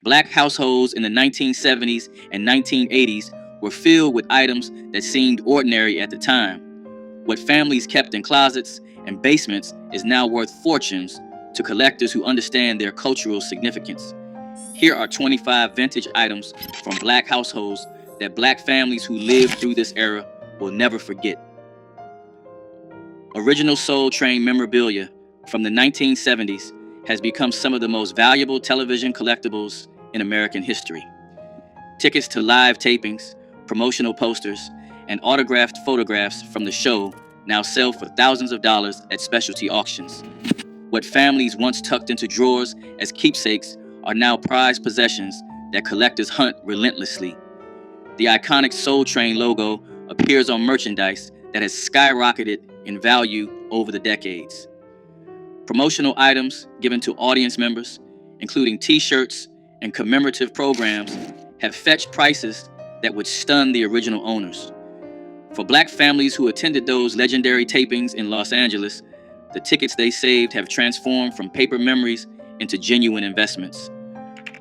Black households in the 1970s and 1980s were filled with items that seemed ordinary at the time. What families kept in closets and basements is now worth fortunes to collectors who understand their cultural significance. Here are 25 vintage items from Black households that Black families who lived through this era will never forget. Original Soul Train memorabilia from the 1970s has become some of the most valuable television collectibles in American history. Tickets to live tapings, promotional posters, and autographed photographs from the show now sell for thousands of dollars at specialty auctions. What families once tucked into drawers as keepsakes are now prized possessions that collectors hunt relentlessly. The iconic Soul Train logo appears on merchandise that has skyrocketed in value over the decades. Promotional items given to audience members, including t-shirts and commemorative programs, have fetched prices that would stun the original owners. For Black families who attended those legendary tapings in Los Angeles, the tickets they saved have transformed from paper memories into genuine investments.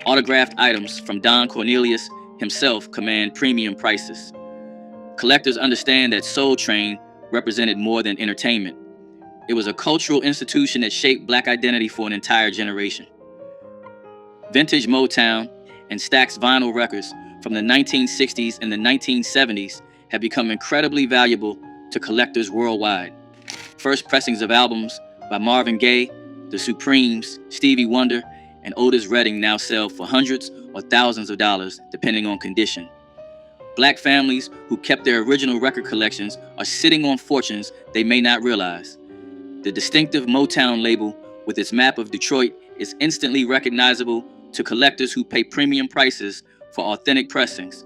Autographed items from Don Cornelius himself command premium prices. Collectors understand that Soul Train represented more than entertainment. It was a cultural institution that shaped Black identity for an entire generation. Vintage Motown and Stax vinyl records from the 1960s and the 1970s have become incredibly valuable to collectors worldwide. First pressings of albums by Marvin Gaye, The Supremes, Stevie Wonder, and Otis Redding now sell for hundreds or thousands of dollars, depending on condition. Black families who kept their original record collections are sitting on fortunes they may not realize. The distinctive Motown label with its map of Detroit is instantly recognizable to collectors who pay premium prices for authentic pressings.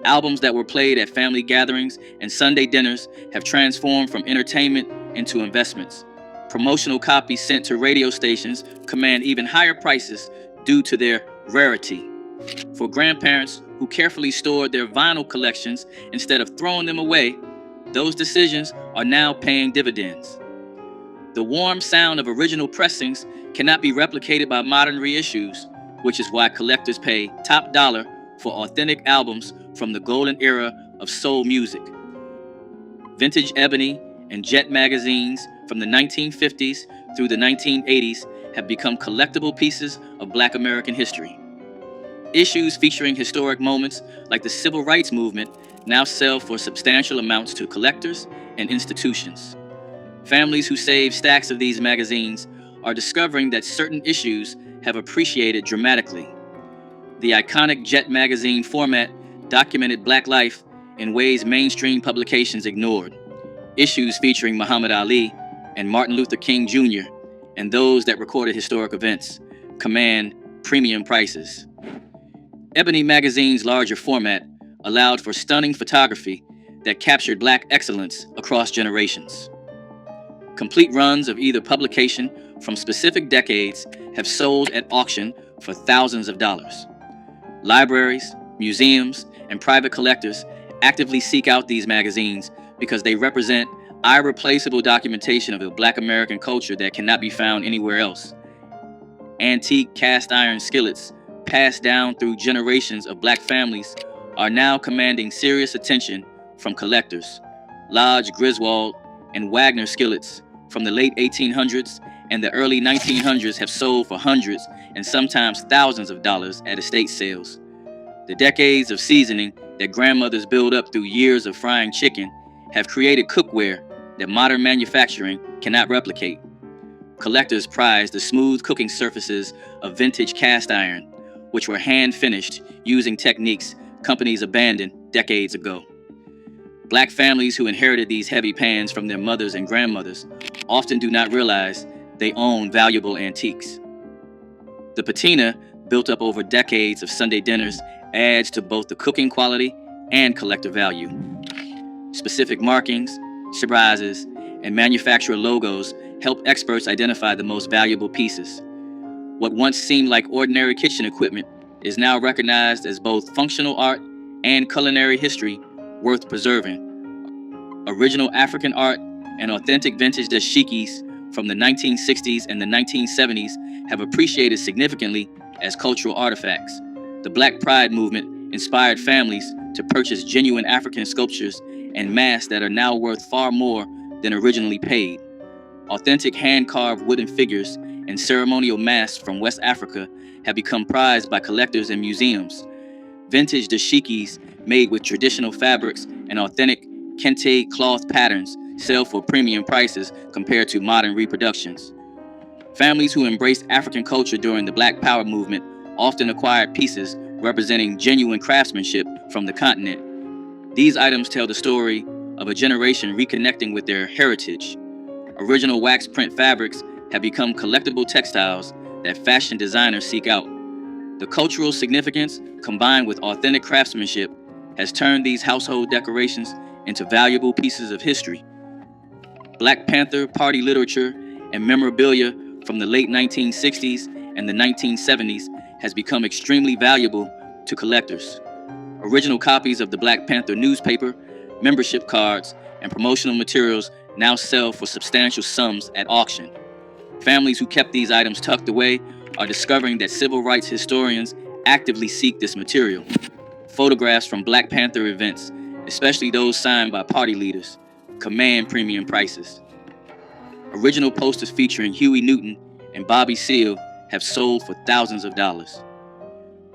Albums that were played at family gatherings and Sunday dinners have transformed from entertainment into investments. Promotional copies sent to radio stations command even higher prices due to their rarity. For grandparents who carefully stored their vinyl collections instead of throwing them away, those decisions are now paying dividends. The warm sound of original pressings cannot be replicated by modern reissues, which is why collectors pay top dollar for authentic albums from the golden era of soul music. Vintage Ebony and Jet magazines from the 1950s through the 1980s have become collectible pieces of Black American history. Issues featuring historic moments like the Civil Rights Movement now sell for substantial amounts to collectors and institutions. Families who save stacks of these magazines are discovering that certain issues have appreciated dramatically. The iconic Jet magazine format documented Black life in ways mainstream publications ignored. Issues featuring Muhammad Ali and Martin Luther King Jr. and those that recorded historic events command premium prices. Ebony magazine's larger format allowed for stunning photography that captured Black excellence across generations. Complete runs of either publication from specific decades have sold at auction for thousands of dollars. Libraries, museums, and private collectors actively seek out these magazines because they represent irreplaceable documentation of the Black American culture that cannot be found anywhere else. Antique cast iron skillets passed down through generations of Black families are now commanding serious attention from collectors. Lodge, Griswold, and Wagner skillets from the late 1800s and the early 1900s have sold for hundreds and sometimes thousands of dollars at estate sales. The decades of seasoning that grandmothers build up through years of frying chicken have created cookware that modern manufacturing cannot replicate. Collectors prize the smooth cooking surfaces of vintage cast iron, which were hand-finished using techniques companies abandoned decades ago. Black families who inherited these heavy pans from their mothers and grandmothers often do not realize they own valuable antiques. The patina, built up over decades of Sunday dinners, adds to both the cooking quality and collector value. Specific markings, surprises, and manufacturer logos help experts identify the most valuable pieces. What once seemed like ordinary kitchen equipment is now recognized as both functional art and culinary history worth preserving. Original African art and authentic vintage dashikis from the 1960s and the 1970s have appreciated significantly as cultural artifacts. The Black Pride movement inspired families to purchase genuine African sculptures and masks that are now worth far more than originally paid. Authentic hand-carved wooden figures and ceremonial masks from West Africa have become prized by collectors and museums. Vintage dashikis made with traditional fabrics and authentic kente cloth patterns sell for premium prices compared to modern reproductions. Families who embraced African culture during the Black Power movement often acquired pieces representing genuine craftsmanship from the continent. These items tell the story of a generation reconnecting with their heritage. Original wax print fabrics have become collectible textiles that fashion designers seek out. The cultural significance, combined with authentic craftsmanship, has turned these household decorations into valuable pieces of history. Black Panther party literature and memorabilia from the late 1960s and the 1970s has become extremely valuable to collectors. Original copies of the Black Panther newspaper, membership cards, and promotional materials now sell for substantial sums at auction. Families who kept these items tucked away are discovering that civil rights historians actively seek this material. Photographs from Black Panther events, especially those signed by party leaders, command premium prices. Original posters featuring Huey Newton and Bobby Seale have sold for thousands of dollars.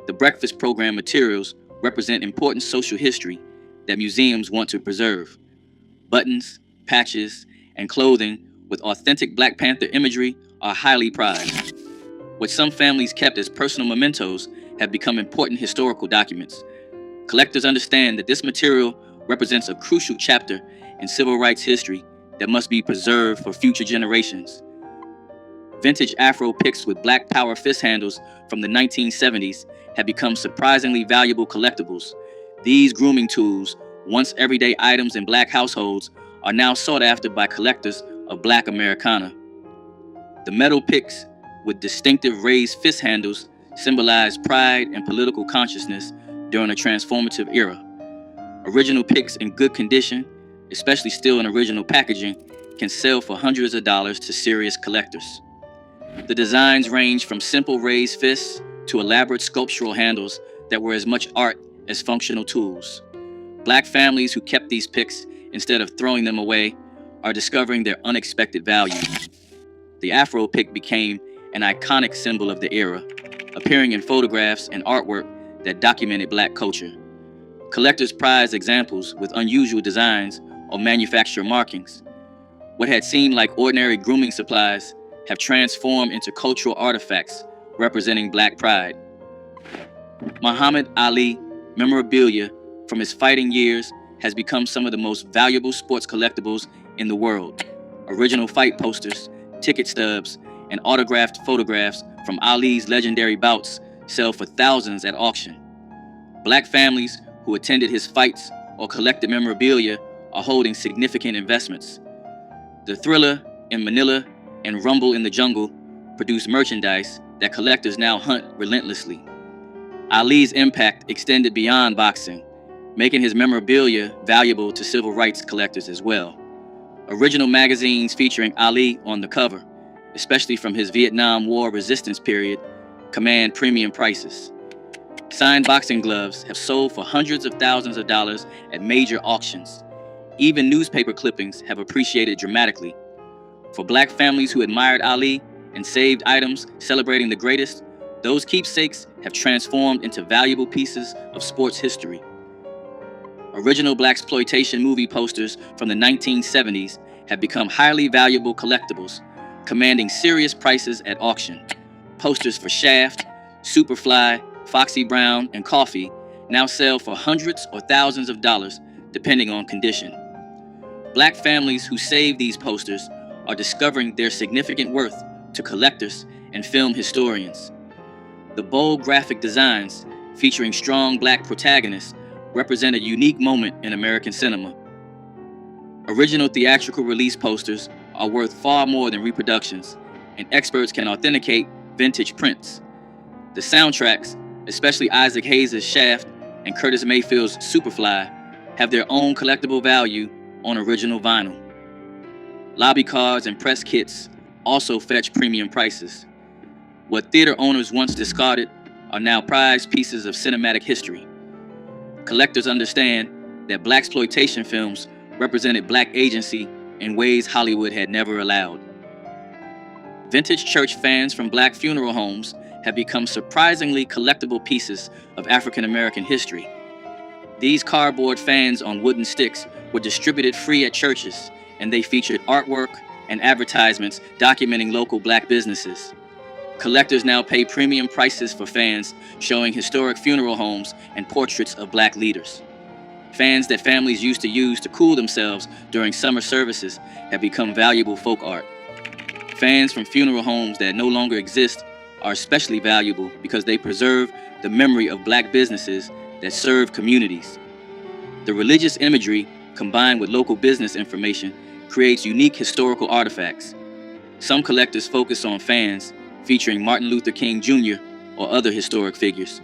The breakfast program materials represent important social history that museums want to preserve. Buttons, patches, and clothing with authentic Black Panther imagery are highly prized. What some families kept as personal mementos have become important historical documents. Collectors understand that this material represents a crucial chapter in civil rights history that must be preserved for future generations. Vintage Afro picks with Black Power fist handles from the 1970s have become surprisingly valuable collectibles. These grooming tools, once everyday items in Black households, are now sought after by collectors of Black Americana. The metal picks with distinctive raised fist handles symbolize pride and political consciousness during a transformative era. Original picks in good condition, especially still in original packaging, can sell for hundreds of dollars to serious collectors. The designs range from simple raised fists to elaborate sculptural handles that were as much art as functional tools. Black families who kept these picks instead of throwing them away are discovering their unexpected value. The Afro pick became an iconic symbol of the era, appearing in photographs and artwork that documented Black culture. Collectors prize examples with unusual designs or manufacturer markings. What had seemed like ordinary grooming supplies have transformed into cultural artifacts representing Black pride. Muhammad Ali memorabilia from his fighting years has become some of the most valuable sports collectibles in the world. Original fight posters, ticket stubs, and autographed photographs from Ali's legendary bouts sell for thousands at auction. Black families who attended his fights or collected memorabilia are holding significant investments. The Thriller in Manila and Rumble in the Jungle produce merchandise that collectors now hunt relentlessly. Ali's impact extended beyond boxing, making his memorabilia valuable to civil rights collectors as well. Original magazines featuring Ali on the cover, especially from his Vietnam War resistance period, command premium prices. Signed boxing gloves have sold for hundreds of thousands of dollars at major auctions. Even newspaper clippings have appreciated dramatically. For Black families who admired Ali and saved items celebrating the greatest, those keepsakes have transformed into valuable pieces of sports history. Original Blaxploitation movie posters from the 1970s have become highly valuable collectibles, commanding serious prices at auction. Posters for Shaft, Superfly, Foxy Brown, and Coffee now sell for hundreds or thousands of dollars, depending on condition. Black families who save these posters are discovering their significant worth to collectors and film historians. The bold graphic designs, featuring strong Black protagonists, represent a unique moment in American cinema. Original theatrical release posters are worth far more than reproductions, and experts can authenticate vintage prints. The soundtracks, especially Isaac Hayes' Shaft and Curtis Mayfield's Superfly, have their own collectible value on original vinyl. Lobby cards and press kits also fetch premium prices. What theater owners once discarded are now prized pieces of cinematic history. Collectors understand that blaxploitation films represented black agency in ways Hollywood had never allowed. Vintage church fans from black funeral homes have become surprisingly collectible pieces of African American history. These cardboard fans on wooden sticks were distributed free at churches, and they featured artwork and advertisements documenting local black businesses. Collectors now pay premium prices for fans showing historic funeral homes and portraits of black leaders. Fans that families used to use to cool themselves during summer services have become valuable folk art. Fans from funeral homes that no longer exist are especially valuable because they preserve the memory of black businesses that serve communities. The religious imagery, combined with local business information, creates unique historical artifacts. Some collectors focus on fans featuring Martin Luther King Jr. or other historic figures.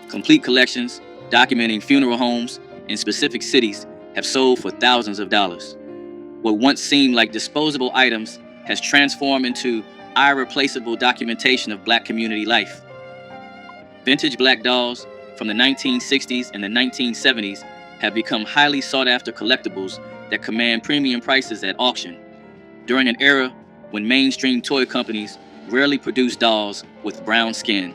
Complete collections documenting funeral homes in specific cities have sold for thousands of dollars. What once seemed like disposable items has transformed into irreplaceable documentation of black community life. Vintage black dolls from the 1960s and the 1970s have become highly sought-after collectibles that command premium prices at auction. During an era when mainstream toy companies rarely produced dolls with brown skin,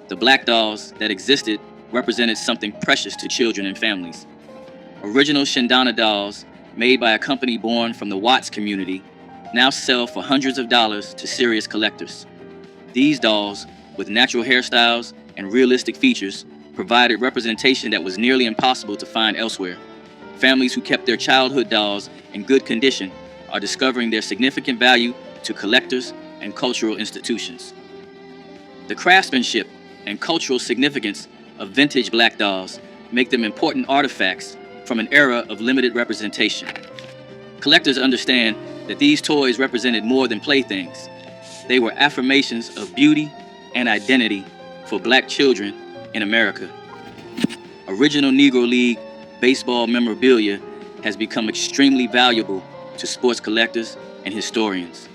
the black dolls that existed represented something precious to children and families. Original Shindana dolls, made by a company born from the Watts community, now sell for hundreds of dollars to serious collectors. These dolls, with natural hairstyles and realistic features, provided representation that was nearly impossible to find elsewhere. Families who kept their childhood dolls in good condition are discovering their significant value to collectors and cultural institutions. The craftsmanship and cultural significance of vintage black dolls make them important artifacts from an era of limited representation. Collectors understand that these toys represented more than playthings. They were affirmations of beauty and identity for black children in America. Original Negro League baseball memorabilia has become extremely valuable to sports collectors and historians.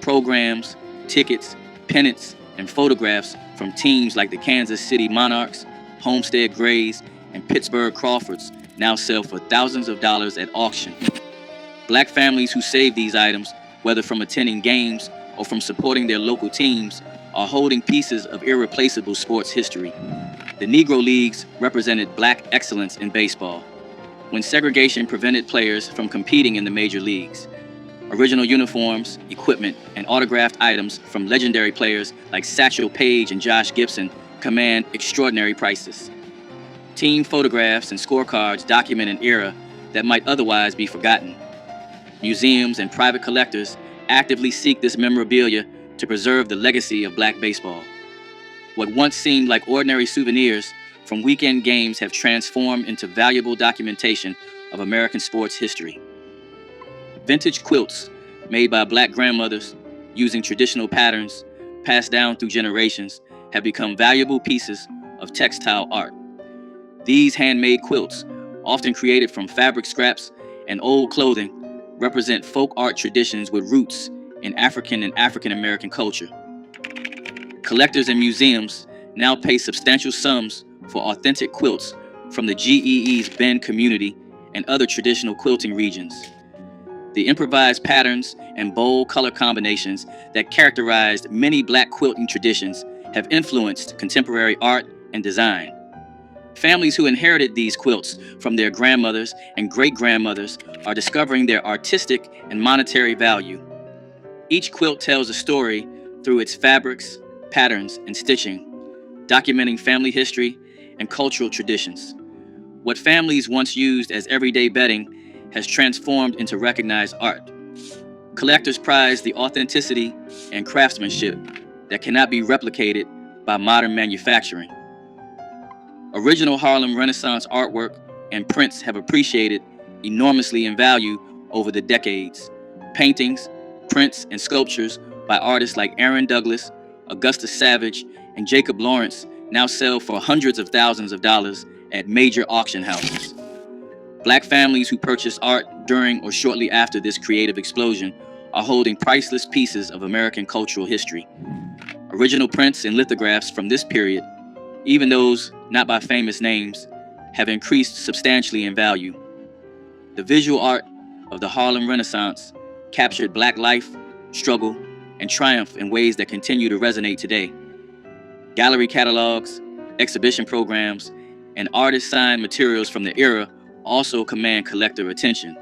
Programs, tickets, pennants, and photographs from teams like the Kansas City Monarchs, Homestead Grays, and Pittsburgh Crawfords now sell for thousands of dollars at auction. Black families who save these items, whether from attending games or from supporting their local teams, are holding pieces of irreplaceable sports history. The Negro Leagues represented black excellence in baseball, when segregation prevented players from competing in the major leagues. Original uniforms, equipment, and autographed items from legendary players like Satchel Paige and Josh Gibson command extraordinary prices. Team photographs and scorecards document an era that might otherwise be forgotten. Museums and private collectors actively seek this memorabilia to preserve the legacy of black baseball. What once seemed like ordinary souvenirs from weekend games have transformed into valuable documentation of American sports history. Vintage quilts made by black grandmothers using traditional patterns passed down through generations have become valuable pieces of textile art. These handmade quilts, often created from fabric scraps and old clothing, represent folk art traditions with roots in African and African American culture. Collectors and museums now pay substantial sums for authentic quilts from the GEE's Bend community and other traditional quilting regions. The improvised patterns and bold color combinations that characterized many black quilting traditions have influenced contemporary art and design. Families who inherited these quilts from their grandmothers and great-grandmothers are discovering their artistic and monetary value. Each quilt tells a story through its fabrics, patterns, and stitching, documenting family history and cultural traditions. What families once used as everyday bedding has transformed into recognized art. Collectors prize the authenticity and craftsmanship that cannot be replicated by modern manufacturing. Original Harlem Renaissance artwork and prints have appreciated enormously in value over the decades. Paintings, prints, and sculptures by artists like Aaron Douglas, Augusta Savage, and Jacob Lawrence now sell for hundreds of thousands of dollars at major auction houses. Black families who purchased art during or shortly after this creative explosion are holding priceless pieces of American cultural history. Original prints and lithographs from this period even those not by famous names, have increased substantially in value. The visual art of the Harlem Renaissance captured Black life, struggle, and triumph in ways that continue to resonate today. Gallery catalogs, exhibition programs, and artist-signed materials from the era also command collector attention.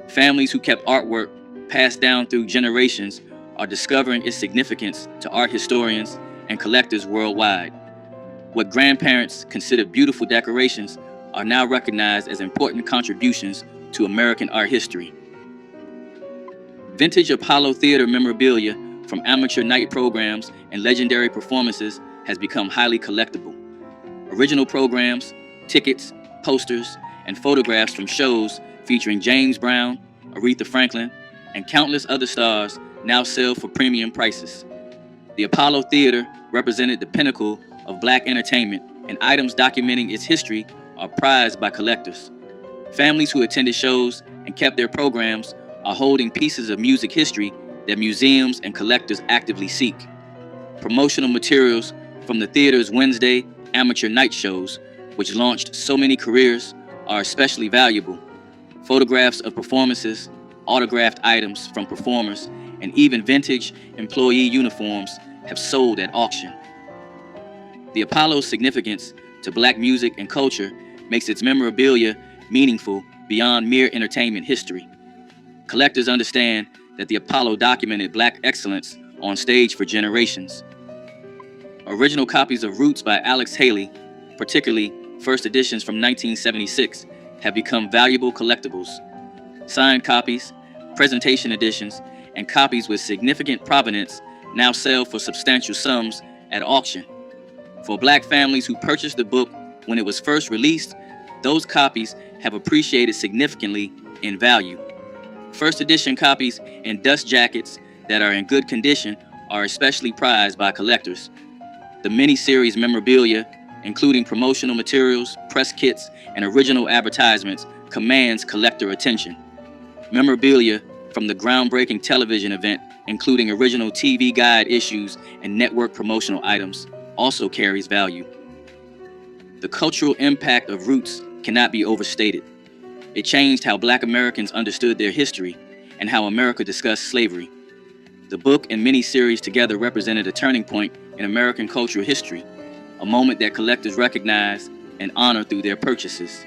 Families who kept artwork passed down through generations are discovering its significance to art historians and collectors worldwide. What grandparents considered beautiful decorations are now recognized as important contributions to American art history. Vintage Apollo Theater memorabilia from amateur night programs and legendary performances has become highly collectible. Original programs, tickets, posters, and photographs from shows featuring James Brown, Aretha Franklin, and countless other stars now sell for premium prices. The Apollo Theater represented the pinnacle of Black entertainment, and items documenting its history are prized by collectors. Families who attended shows and kept their programs are holding pieces of music history that museums and collectors actively seek. Promotional materials from the theater's Wednesday amateur night shows, which launched so many careers, are especially valuable. Photographs of performances, autographed items from performers, and even vintage employee uniforms have sold at auction. The Apollo's significance to Black music and culture makes its memorabilia meaningful beyond mere entertainment history. Collectors understand that the Apollo documented Black excellence on stage for generations. Original copies of Roots by Alex Haley, particularly first editions from 1976, have become valuable collectibles. Signed copies, presentation editions, and copies with significant provenance now sell for substantial sums at auction. For Black families who purchased the book when it was first released, those copies have appreciated significantly in value. First edition copies in dust jackets that are in good condition are especially prized by collectors. The mini-series memorabilia, including promotional materials, press kits, and original advertisements, commands collector attention. Memorabilia from the groundbreaking television event, including original TV guide issues and network promotional items, also carries value. The cultural impact of Roots cannot be overstated. It changed how Black Americans understood their history and how America discussed slavery. The book and mini-series together represented a turning point in American cultural history, a moment that collectors recognize and honor through their purchases.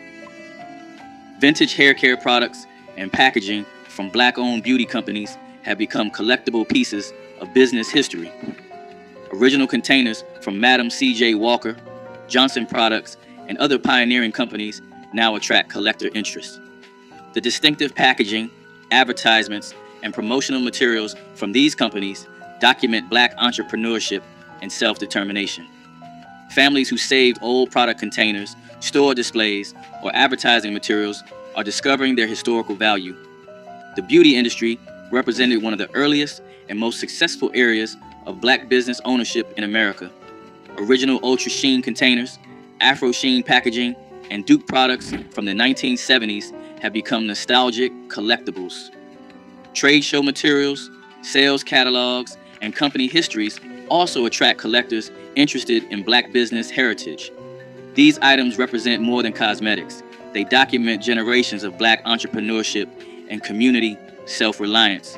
Vintage hair care products and packaging from Black-owned beauty companies have become collectible pieces of business history. Original containers from Madam C.J. Walker, Johnson Products, and other pioneering companies now attract collector interest. The distinctive packaging, advertisements, and promotional materials from these companies document Black entrepreneurship and self-determination. Families who saved old product containers, store displays, or advertising materials are discovering their historical value. The beauty industry represented one of the earliest and most successful areas of Black business ownership in America. Original Ultra Sheen containers, Afro Sheen packaging, and Duke products from the 1970s have become nostalgic collectibles. Trade show materials, sales catalogs, and company histories also attract collectors interested in Black business heritage. These items represent more than cosmetics. They document generations of Black entrepreneurship and community self-reliance.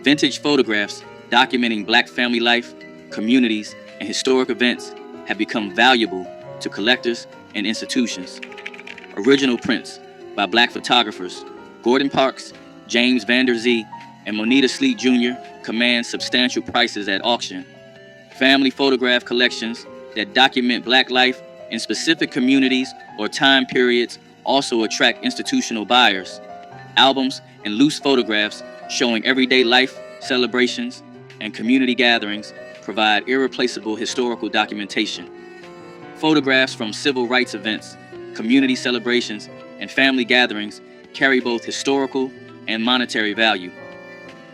Vintage photographs documenting Black family life, communities, and historic events have become valuable to collectors and institutions. Original prints by Black photographers Gordon Parks, James Vander Zee, and Moneta Sleet Jr. command substantial prices at auction. Family photograph collections that document Black life in specific communities or time periods also attract institutional buyers. Albums and loose photographs showing everyday life, celebrations, and community gatherings provide irreplaceable historical documentation. Photographs from civil rights events, community celebrations, and family gatherings carry both historical and monetary value.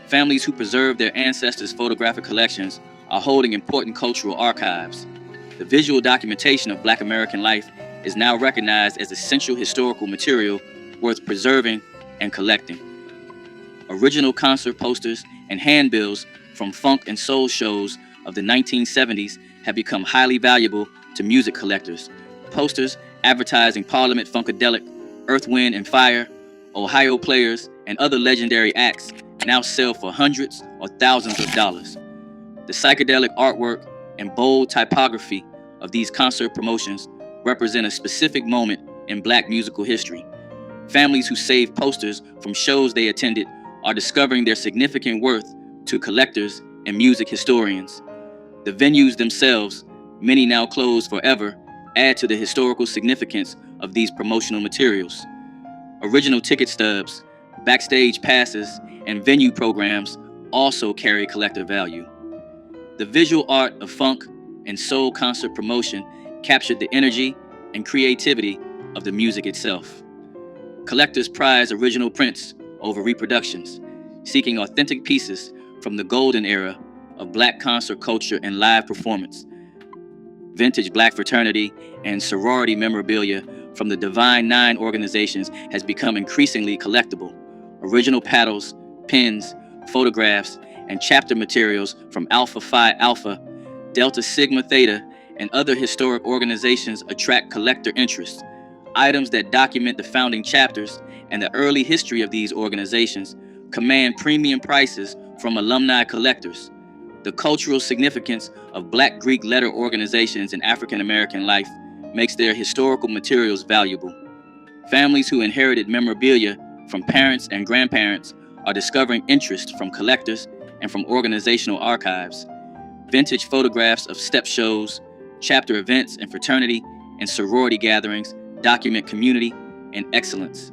Families who preserve their ancestors' photographic collections are holding important cultural archives. The visual documentation of Black American life is now recognized as essential historical material worth preserving and collecting. Original concert posters and handbills from funk and soul shows of the 1970s have become highly valuable to music collectors. Posters advertising Parliament Funkadelic, Earth, Wind and Fire, Ohio Players, and other legendary acts now sell for hundreds or thousands of dollars. The psychedelic artwork and bold typography of these concert promotions represent a specific moment in Black musical history. Families who saved posters from shows they attended are discovering their significant worth to collectors and music historians. The venues themselves, many now closed forever, add to the historical significance of these promotional materials. Original ticket stubs, backstage passes, and venue programs also carry collector value. The visual art of funk and soul concert promotion captured the energy and creativity of the music itself. Collectors prize original prints over reproductions, seeking authentic pieces from the golden era of Black concert culture and live performance. Vintage Black fraternity and sorority memorabilia from the Divine Nine organizations has become increasingly collectible. Original paddles, pins, photographs, and chapter materials from Alpha Phi Alpha, Delta Sigma Theta, and other historic organizations attract collector interest. Items that document the founding chapters and the early history of these organizations command premium prices from alumni collectors. The cultural significance of Black Greek letter organizations in African American life makes their historical materials valuable. Families who inherited memorabilia from parents and grandparents are discovering interest from collectors and from organizational archives. Vintage photographs of step shows, chapter events, and fraternity and sorority gatherings document community and excellence.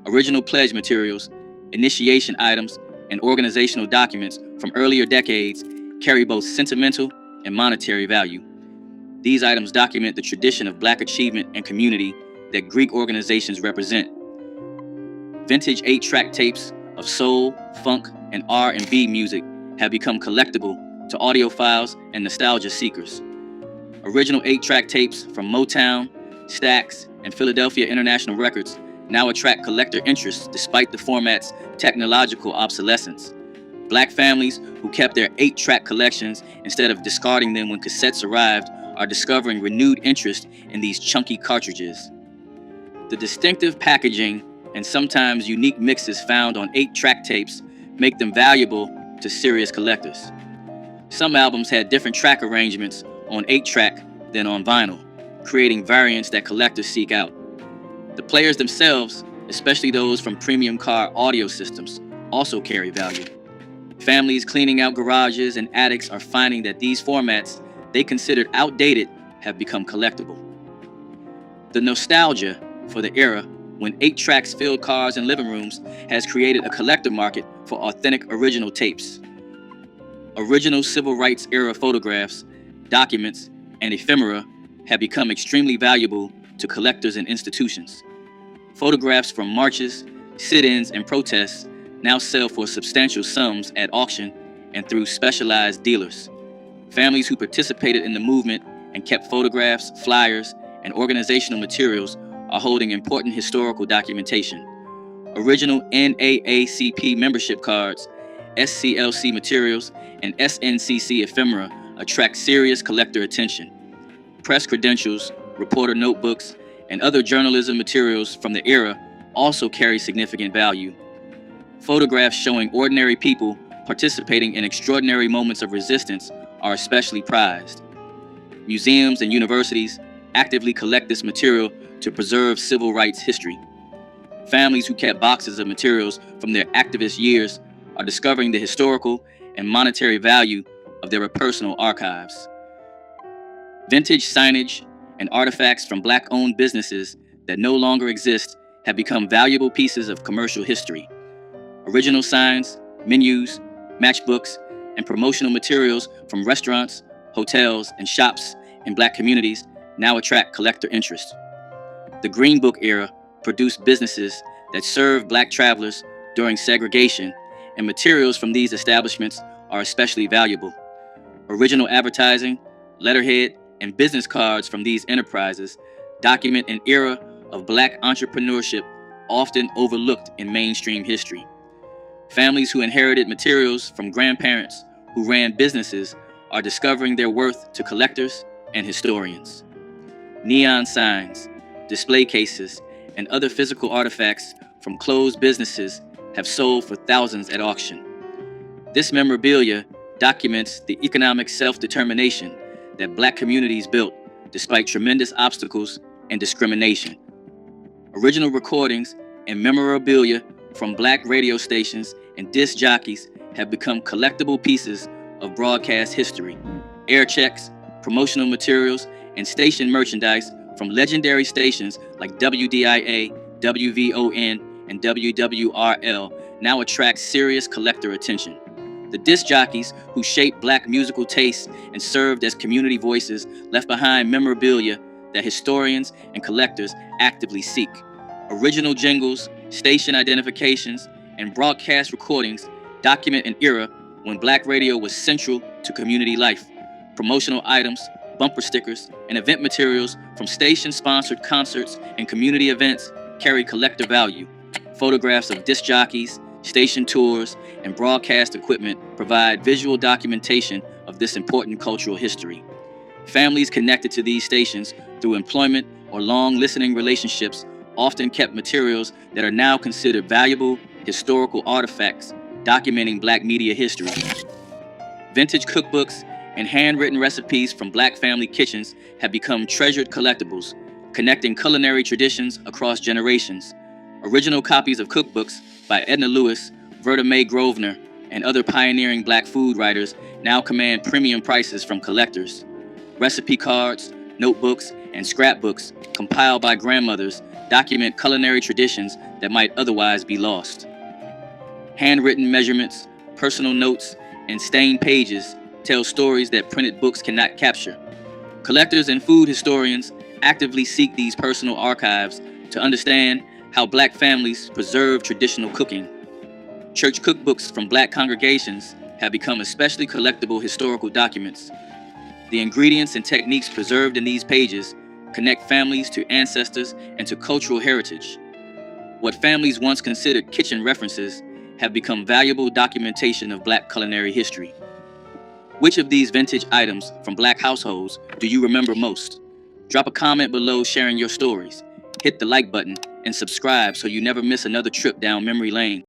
Original pledge materials, initiation items, and organizational documents from earlier decades carry both sentimental and monetary value. These items document the tradition of Black achievement and community that Greek organizations represent. Vintage 8-track tapes of soul, funk, and R&B music have become collectible to audiophiles and nostalgia seekers. Original 8-track tapes from Motown, Stax, and Philadelphia International Records now attract collector interest despite the format's technological obsolescence. Black families who kept their 8-track collections instead of discarding them when cassettes arrived are discovering renewed interest in these chunky cartridges. The distinctive packaging and sometimes unique mixes found on 8-track tapes make them valuable to serious collectors. Some albums had different track arrangements on 8-track than on vinyl, creating variants that collectors seek out. The players themselves, especially those from premium car audio systems, also carry value. Families cleaning out garages and attics are finding that these formats they considered outdated have become collectible. The nostalgia for the era when 8 tracks filled cars and living rooms has created a collector market for authentic original tapes. Original civil rights era photographs, documents, and ephemera have become extremely valuable to collectors and institutions. Photographs from marches, sit-ins, and protests now sell for substantial sums at auction and through specialized dealers. Families who participated in the movement and kept photographs, flyers, and organizational materials are holding important historical documentation. Original NAACP membership cards, SCLC materials, and SNCC ephemera attract serious collector attention. Press credentials, reporter notebooks, and other journalism materials from the era also carry significant value. Photographs showing ordinary people participating in extraordinary moments of resistance are especially prized. Museums and universities actively collect this material to preserve civil rights history. Families who kept boxes of materials from their activist years are discovering the historical and monetary value of their personal archives. Vintage signage and artifacts from Black-owned businesses that no longer exist have become valuable pieces of commercial history. Original signs, menus, matchbooks, and promotional materials from restaurants, hotels, and shops in Black communities now attract collector interest. The Green Book era produced businesses that served Black travelers during segregation, and materials from these establishments are especially valuable. Original advertising, letterhead, and business cards from these enterprises document an era of Black entrepreneurship often overlooked in mainstream history. Families who inherited materials from grandparents who ran businesses are discovering their worth to collectors and historians. Neon signs, display cases, and other physical artifacts from closed businesses have sold for thousands at auction. This memorabilia documents the economic self-determination that Black communities built despite tremendous obstacles and discrimination. Original recordings and memorabilia from Black radio stations and disc jockeys have become collectible pieces of broadcast history. Air checks, promotional materials, and station merchandise from legendary stations like WDIA, WVON, and WWRL now attract serious collector attention. The disc jockeys who shaped Black musical tastes and served as community voices left behind memorabilia that historians and collectors actively seek. Original jingles, station identifications, and broadcast recordings document an era when Black radio was central to community life. Promotional items, bumper stickers, and event materials from station-sponsored concerts and community events carry collector value. Photographs of disc jockeys, station tours, and broadcast equipment provide visual documentation of this important cultural history. Families connected to these stations through employment or long listening relationships often kept materials that are now considered valuable historical artifacts documenting Black media history. Vintage cookbooks and handwritten recipes from Black family kitchens have become treasured collectibles, connecting culinary traditions across generations. Original copies of cookbooks by Edna Lewis, Verta Mae Grosvenor, and other pioneering Black food writers now command premium prices from collectors. Recipe cards, notebooks, and scrapbooks compiled by grandmothers document culinary traditions that might otherwise be lost. Handwritten measurements, personal notes, and stained pages tell stories that printed books cannot capture. Collectors and food historians actively seek these personal archives to understand how Black families preserve traditional cooking. Church cookbooks from Black congregations have become especially collectible historical documents. The ingredients and techniques preserved in these pages connect families to ancestors and to cultural heritage. What families once considered kitchen references have become valuable documentation of Black culinary history. Which of these vintage items from Black households do you remember most? Drop a comment below sharing your stories. Hit the like button and subscribe so you never miss another trip down memory lane.